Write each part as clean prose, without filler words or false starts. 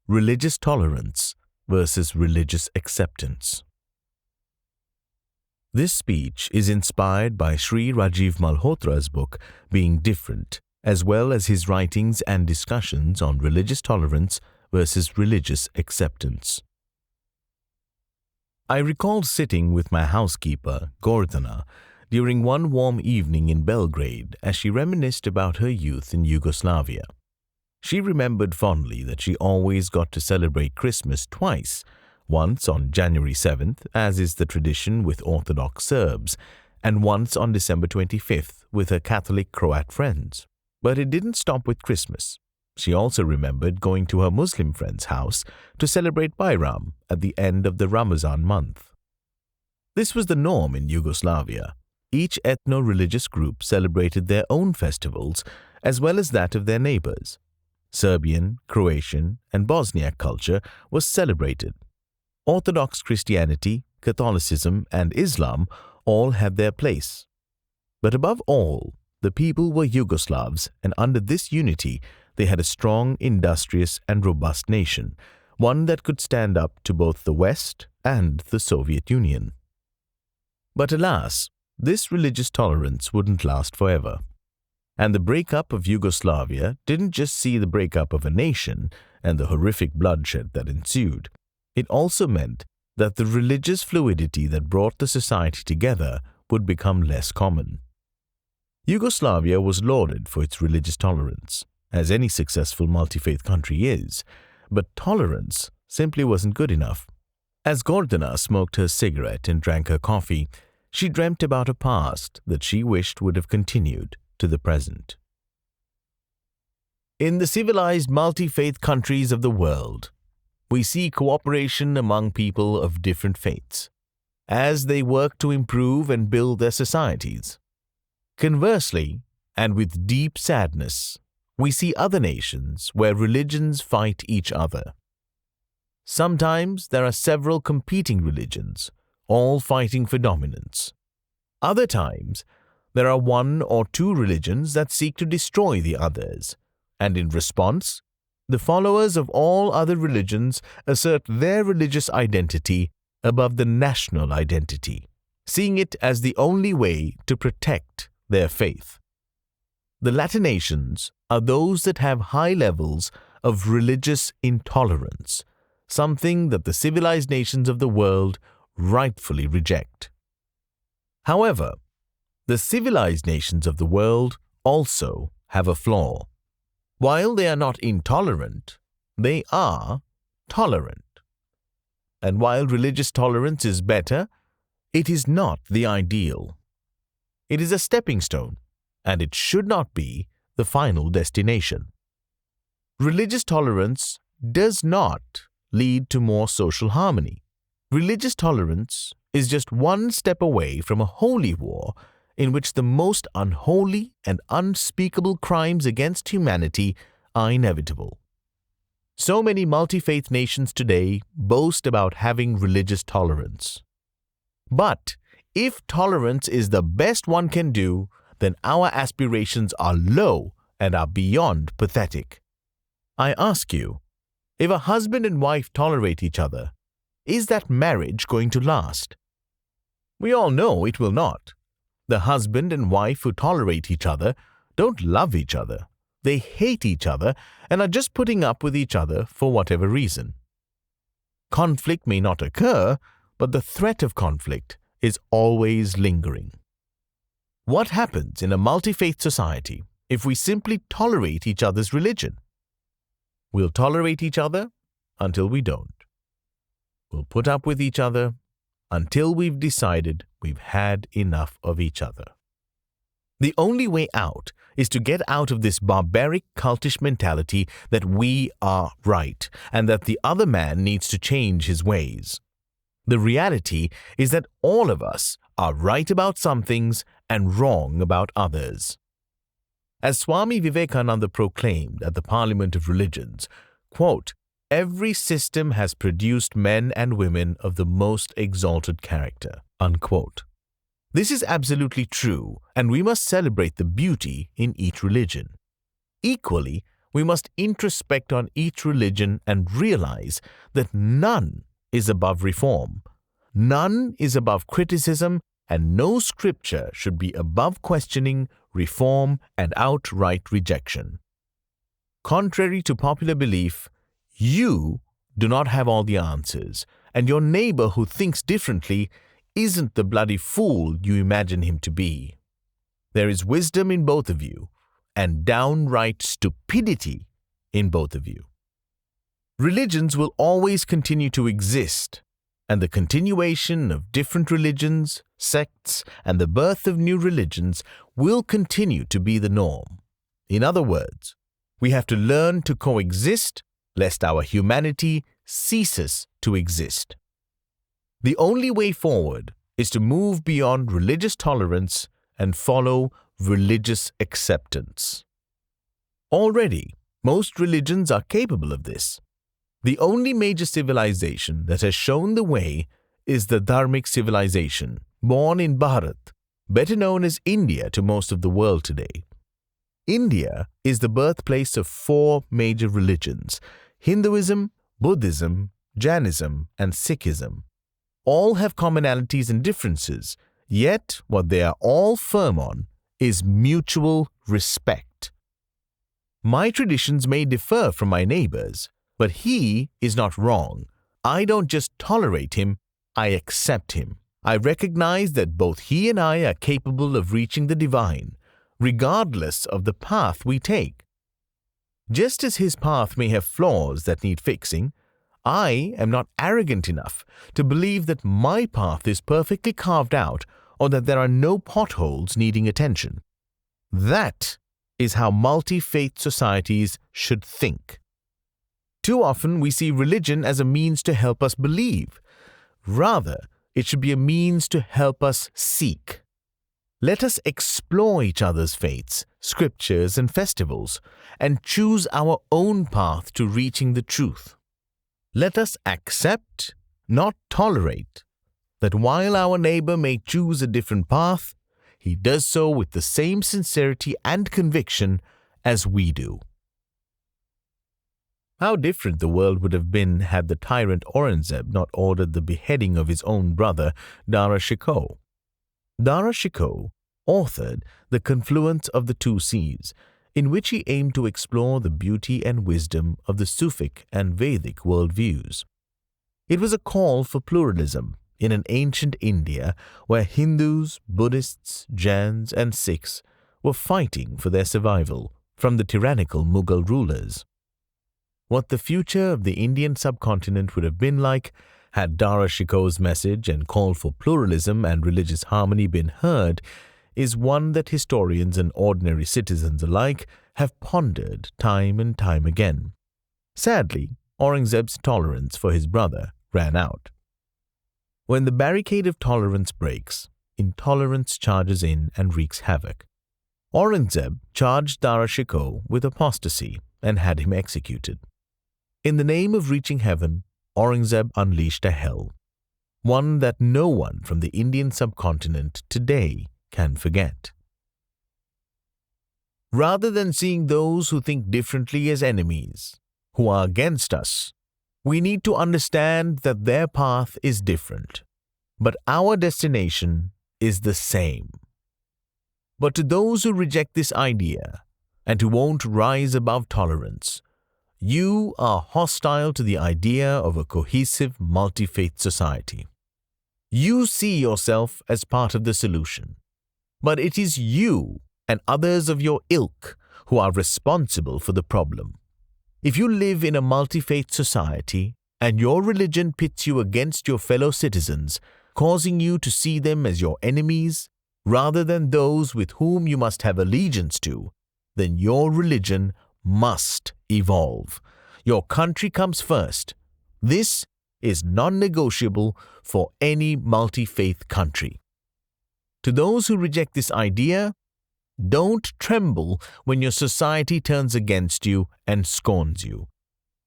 Religious Tolerance versus Religious Acceptance. This speech is inspired by Sri Rajiv Malhotra's book Being Different, as well as his writings and discussions on religious tolerance versus religious acceptance. I recall sitting with my housekeeper, Gordana, during one warm evening in Belgrade as she reminisced about her youth in Yugoslavia. She remembered fondly that she always got to celebrate Christmas twice, once on January 7th, as is the tradition with Orthodox Serbs, and once on December 25th with her Catholic Croat friends. But it didn't stop with Christmas. She also remembered going to her Muslim friend's house to celebrate Bayram at the end of the Ramazan month. This was the norm in Yugoslavia. Each ethno-religious group celebrated their own festivals as well as that of their neighbors. Serbian, Croatian, and Bosniak culture was celebrated. Orthodox Christianity, Catholicism, and Islam all had their place. But above all, the people were Yugoslavs, and under this unity, they had a strong, industrious, and robust nation, one that could stand up to both the West and the Soviet Union. But alas, this religious tolerance wouldn't last forever. And the breakup of Yugoslavia didn't just see the breakup of a nation and the horrific bloodshed that ensued. It also meant that the religious fluidity that brought the society together would become less common. Yugoslavia was lauded for its religious tolerance, as any successful multi-faith country is, but tolerance simply wasn't good enough. As Gordana smoked her cigarette and drank her coffee, she dreamt about a past that she wished would have continued to the present. In the civilized multi-faith countries of the world, we see cooperation among people of different faiths, as they work to improve and build their societies. Conversely, and with deep sadness, we see other nations where religions fight each other. Sometimes there are several competing religions, all fighting for dominance. Other times, there are one or two religions that seek to destroy the others, and in response, the followers of all other religions assert their religious identity above the national identity, seeing it as the only way to protect their faith. The latter nations are those that have high levels of religious intolerance, something that the civilized nations of the world rightfully reject. However, the civilized nations of the world also have a flaw. While they are not intolerant, they are tolerant. And while religious tolerance is better, it is not the ideal. It is a stepping stone, and it should not be the final destination. Religious tolerance does not lead to more social harmony. Religious tolerance is just one step away from a holy war in which the most unholy and unspeakable crimes against humanity are inevitable. So many multi-faith nations today boast about having religious tolerance. But if tolerance is the best one can do, then our aspirations are low and are beyond pathetic. I ask you, if a husband and wife tolerate each other, is that marriage going to last? We all know it will not. The husband and wife who tolerate each other don't love each other. They hate each other and are just putting up with each other for whatever reason. Conflict may not occur, but the threat of conflict is always lingering. What happens in a multi-faith society if we simply tolerate each other's religion? We'll tolerate each other until we don't. We'll put up with each other until we've decided we've had enough of each other. The only way out is to get out of this barbaric cultish mentality that we are right and that the other man needs to change his ways. The reality is that all of us are right about some things and wrong about others. As Swami Vivekananda proclaimed at the Parliament of Religions, quote, "Every system has produced men and women of the most exalted character," unquote. This is absolutely true, and we must celebrate the beauty in each religion. Equally, we must introspect on each religion and realize that none is above reform, none is above criticism, and no scripture should be above questioning, reform, and outright rejection. Contrary to popular belief, you do not have all the answers, and your neighbor who thinks differently isn't the bloody fool you imagine him to be. There is wisdom in both of you, and downright stupidity in both of you. Religions will always continue to exist, and the continuation of different religions, sects, and the birth of new religions will continue to be the norm. In other words, we have to learn to coexist lest our humanity ceases to exist. The only way forward is to move beyond religious tolerance and follow religious acceptance. Already, most religions are capable of this. The only major civilization that has shown the way is the Dharmic civilization, born in Bharat, better known as India to most of the world today. India is the birthplace of 4 major religions: Hinduism, Buddhism, Jainism, and Sikhism. All have commonalities and differences, yet what they are all firm on is mutual respect. My traditions may differ from my neighbor's, but he is not wrong. I don't just tolerate him, I accept him. I recognize that both he and I are capable of reaching the divine, regardless of the path we take. Just as his path may have flaws that need fixing, I am not arrogant enough to believe that my path is perfectly carved out or that there are no potholes needing attention. That is how multi-faith societies should think. Too often we see religion as a means to help us believe. Rather, it should be a means to help us seek. Let us explore each other's faiths, scriptures, and festivals, and choose our own path to reaching the truth. Let us accept, not tolerate, that while our neighbor may choose a different path, he does so with the same sincerity and conviction as we do. How different the world would have been had the tyrant Aurangzeb not ordered the beheading of his own brother, Dara Shikoh. Dara Shikoh authored The Confluence of the Two Seas, in which he aimed to explore the beauty and wisdom of the Sufic and Vedic worldviews. It was a call for pluralism in an ancient India where Hindus, Buddhists, Jains, and Sikhs were fighting for their survival from the tyrannical Mughal rulers. What the future of the Indian subcontinent would have been like had Dara Shikoh's message and call for pluralism and religious harmony been heard is one that historians and ordinary citizens alike have pondered time and time again. Sadly, Aurangzeb's tolerance for his brother ran out. When the barricade of tolerance breaks, intolerance charges in and wreaks havoc. Aurangzeb charged Dara Shikoh with apostasy and had him executed. In the name of reaching heaven, Aurangzeb unleashed a hell, one that no one from the Indian subcontinent today can forget. Rather than seeing those who think differently as enemies, who are against us, we need to understand that their path is different, but our destination is the same. But to those who reject this idea and who won't rise above tolerance, you are hostile to the idea of a cohesive multi-faith society. You see yourself as part of the solution, but it is you and others of your ilk who are responsible for the problem. If you live in a multi-faith society and your religion pits you against your fellow citizens, causing you to see them as your enemies rather than those with whom you must have allegiance to, then your religion must evolve. Your country comes first. This is non-negotiable for any multi-faith country. To those who reject this idea, don't tremble when your society turns against you and scorns you.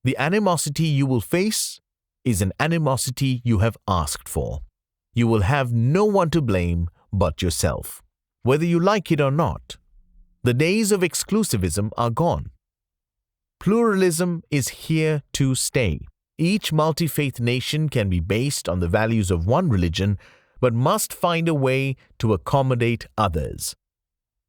The animosity you will face is an animosity you have asked for. You will have no one to blame but yourself, whether you like it or not. The days of exclusivism are gone. Pluralism is here to stay. Each multi-faith nation can be based on the values of one religion, but must find a way to accommodate others.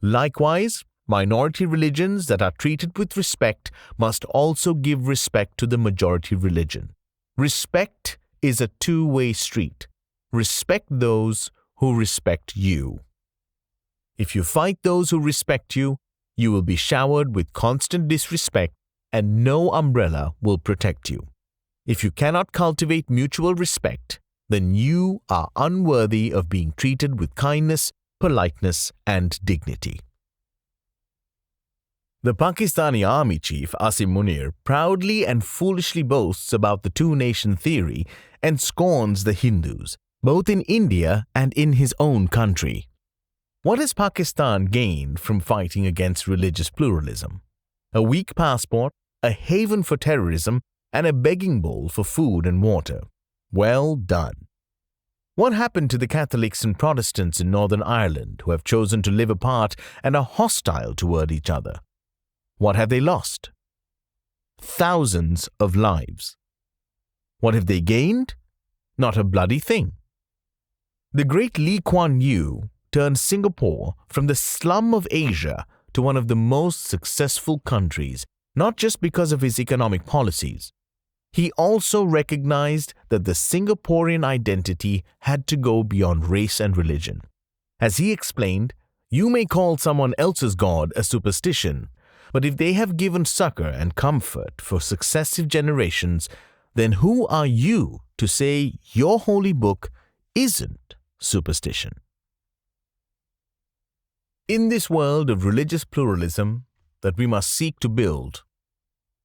Likewise, minority religions that are treated with respect must also give respect to the majority religion. Respect is a two-way street. Respect those who respect you. If you fight those who respect you, you will be showered with constant disrespect, and no umbrella will protect you. If you cannot cultivate mutual respect, then you are unworthy of being treated with kindness, politeness, and dignity. The Pakistani army chief Asim Munir proudly and foolishly boasts about the two-nation theory and scorns the Hindus, both in India and in his own country. What has Pakistan gained from fighting against religious pluralism? A weak passport, a haven for terrorism, and a begging bowl for food and water. Well done. What happened to the Catholics and Protestants in Northern Ireland who have chosen to live apart and are hostile toward each other? What have they lost? Thousands of lives. What have they gained? Not a bloody thing. The great Lee Kuan Yew turned Singapore from the slum of Asia to one of the most successful countries, not just because of his economic policies. He also recognized that the Singaporean identity had to go beyond race and religion. As he explained, you may call someone else's god a superstition, but if they have given succor and comfort for successive generations, then who are you to say your holy book isn't superstition? In this world of religious pluralism that we must seek to build,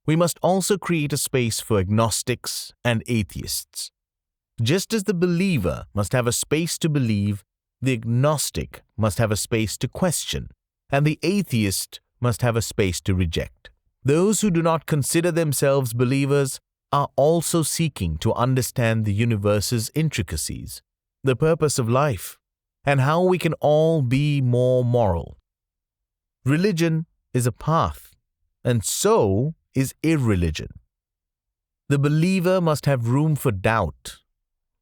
we must also create a space for agnostics and atheists. Just as the believer must have a space to believe, the agnostic must have a space to question, and the atheist must have a space to reject. Those who do not consider themselves believers are also seeking to understand the universe's intricacies, the purpose of life, and how we can all be more moral. Religion is a path, and so is irreligion. The believer must have room for doubt.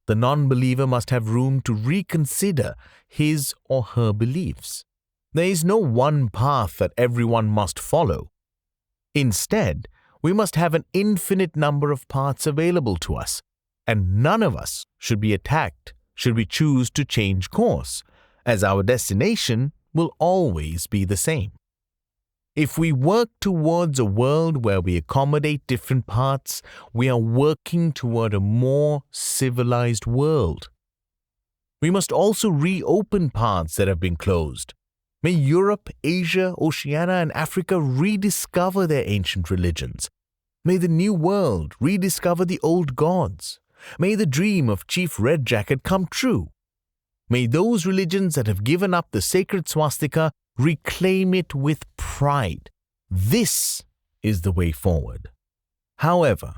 The non-believer must have room to reconsider his or her beliefs. There is no one path that everyone must follow. Instead, we must have an infinite number of paths available to us, and none of us should be attacked should we choose to change course, as our destination will always be the same. If we work towards a world where we accommodate different paths, we are working toward a more civilized world. We must also reopen paths that have been closed. May Europe, Asia, Oceania, and Africa rediscover their ancient religions. May the new world rediscover the old gods. May the dream of Chief Red Jacket come true. May those religions that have given up the sacred swastika reclaim it with pride. This is the way forward. However,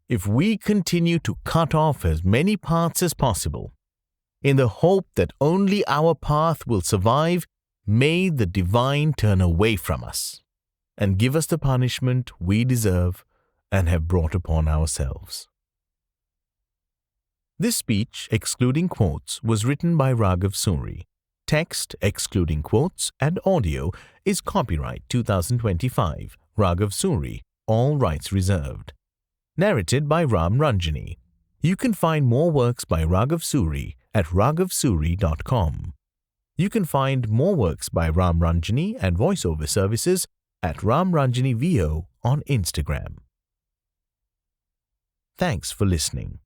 if we continue to cut off as many paths as possible, in the hope that only our path will survive, may the divine turn away from us and give us the punishment we deserve and have brought upon ourselves. This speech, excluding quotes, was written by Raghav Suri. Text, excluding quotes, and audio is copyright 2025, Raghav Suri, all rights reserved. Narrated by Ram Ranjini. You can find more works by Raghav Suri at raghavsuri.com. You can find more works by Ram Ranjini and voiceover services at Ram Ranjini VO on Instagram. Thanks for listening.